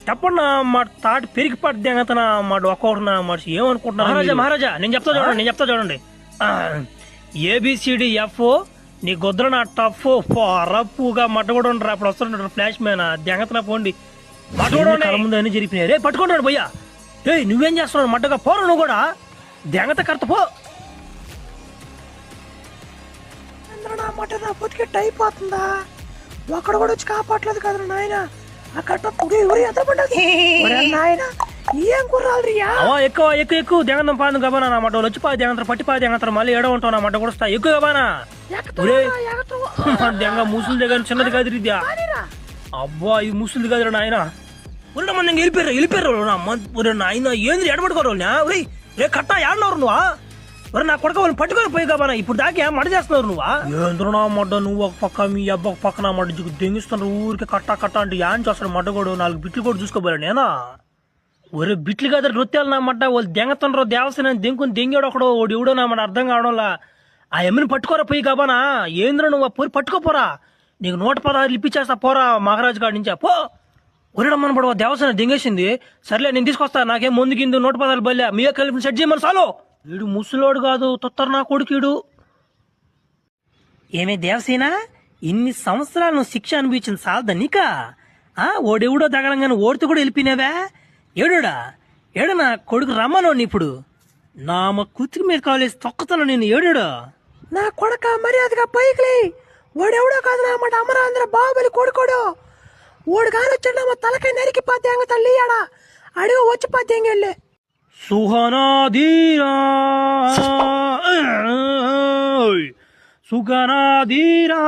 చెప్పండి మా తాటి పెరిగి పడ్డా మా ఒక్కొక్కటి మనిషి ఏమనుకుంటున్నారు మహారాజా మహారాజా నేను చెప్తా చూడండి ఏబిసిడి ఎఫ్ నీ గుద్ర నా టఫ్ రప్పుగా మట్ట కూడా ఉండరు అప్పుడు వస్తుంటారు ఫ్లాష్ మ్యాన్ దెంగతన పోండి మట్ట కూడా ముందు అన్ని జరిపినాయి రే పట్టుకుంటాడు భయ్యా రే నువ్వేం చేస్తున్నావు మట్టగా పోరు నువ్వు కూడా దెంగత కరెక్ట్ పో నా మట నా బతికెట్ అయిపోతుందా ఒక్కడ కూడా వచ్చి కాపాడలేదు కదా నాయన అక్కడ నాయన ఏం కుర్రాలు ఎక్కువ ఎక్కువ ఎక్కువ దెంగతం పాదు గబానా నా మట వచ్చి పా దెంగత పట్టి పా దెంగత మళ్ళీ ఏడ ఉంటావు నా మట కూడా వస్తా ఎక్కువ గబానా దెంగ ముసులు దగ్గర చిన్నది కాదు రీద్యా అబ్బా ఇది ముసులు కాదు నాయన ఉన్న మంది వెళ్ళిపోయారు నాయన ఏంది ఎడబడుకోరు రే కట్టా ఏడనవరు నువ్వా మరి నా కొడుకు వాళ్ళని పట్టుకొని పోయి కాబా ఇప్పుడు దాకా మడ చేస్తున్నారు నువ్వా ఏంద్ర నా మడ్డ నువ్వు ఒక పక్క మీ అబ్బ ఒక పక్క నా మడ్డ దెంగిస్తున్నారు ఊరికి కట్ట అంటే యాన్ చేస్తాడు మడ్డ కూడా 4 బిట్లు కూడా చూసుకోపోయాడు నేనా ఒరే బిట్లు కదా నృత్యాలు నా మడ్డ వాళ్ళు దెంగతుండ్రో దేవస్థానం దెంకుని దెంగాడు ఒకడు వాడు ఎవడో నా మడ అర్థం కావడంలా ఆ ఎమ్మిని పట్టుకోరా పోయి కాబనా ఏంద్ర నువ్వు పోయి పట్టుకోపోరా నీకు 116 ఇప్పించేస్తా పోరా మహారాజు కాడి నుంచి పో ఒరేడమ్మని పడవ దేవస్థానం దెంగేసింది సర్లే నేను తీసుకొస్తా నాకేం ముందు కింద 116 బల్లె మీరే కలిపి సెట్ చేయమని చాలు వీడు ముసలోడు కాదు తొత్తరు నా కొడుకీడు ఏమే దేవసేన ఇన్ని సంవత్సరాలు నువ్వు శిక్ష అనిపించింది సాల్దా నీకా ఓడెవడో దగలంగానే ఓడితో కూడా వెళ్ళిపోయినావా ఏడుడా ఏడు నా కొడుకు రమ్మనోడిని ఇప్పుడు నామ కుతికి మీద కాలేసి తొక్కతాను నేను ఏడు నా కొడక మర్యాదగా పైకి ఓడెవడో కాదు నా మాట అమరాంధ్ర బాహుబలి కొడుకోడు ఓడు కాని వచ్చాడు మా తలకాయ నరికి పద్యాంగ తల్లి ఆడా అడిగి వచ్చి పద్యాంగ వెళ్ళే సుహనాధీరా సుఖనాధీరా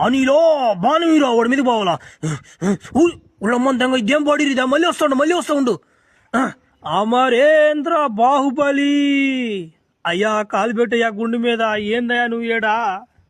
అనిలో బానుమీరా వాడి మీద పోవాలా ఉళ్ళమ్మని తెంగ ఇదేం బాడీరిదా మళ్ళీ వస్తా ఉండు అమరేంద్ర బాహుబలి అయ్యా కాలు పెట్టయ్యా గుండు మీద ఏందయ్యా నువ్వు ఏడా